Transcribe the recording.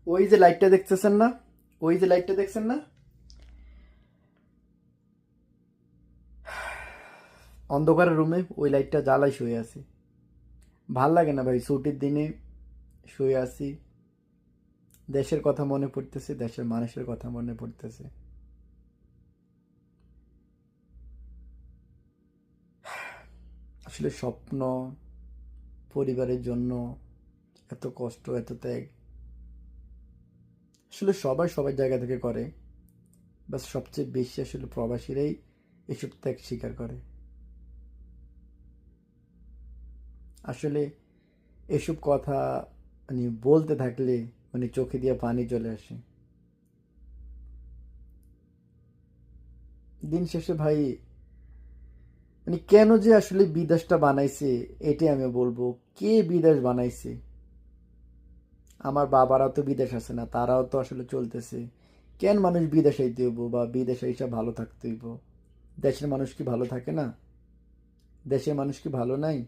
ওই যে লাইটটা দেখতেছেন না, ওই যে লাইটটা দেখছেন না, অন্ধকারের রুমে ওই লাইটটা জ্বালাই শুয়ে আছি। ভাল লাগে না ভাই, ছুটির দিনে শুয়ে আছি, দেশের কথা মনে পড়তেছে, দেশের মানুষের কথা মনে পড়তেছে। আসলে স্বপ্ন, পরিবারের জন্য এত কষ্ট, এত ত্যাগ, আসলে সবাই সবার জায়গা থেকে করে, বাস সবচেয়ে বেশি আসলে প্রবাসীরাই এসব ত্যাগ স্বীকার করে। আসলে এসব কথা মানে বলতে থাকলে মানে চোখে দিয়ে পানি চলে আসে। দিন শেষে ভাই, মানে কেন যে আসলে বিদেশটা বানাইছে, এটাই আমি বলবো। কে বিদেশ বানাইছে? আমার বাবারাও তো বিদেশ আছে না, তারাও তো আসলে চলতেছে। কেন মানুষ বিদেশে আইতে হইব বা বিদেশে এসে ভালো থাকতে হইব? দেশের মানুষ কি ভালো থাকে না? দেশের মানুষ কি ভালো নাই?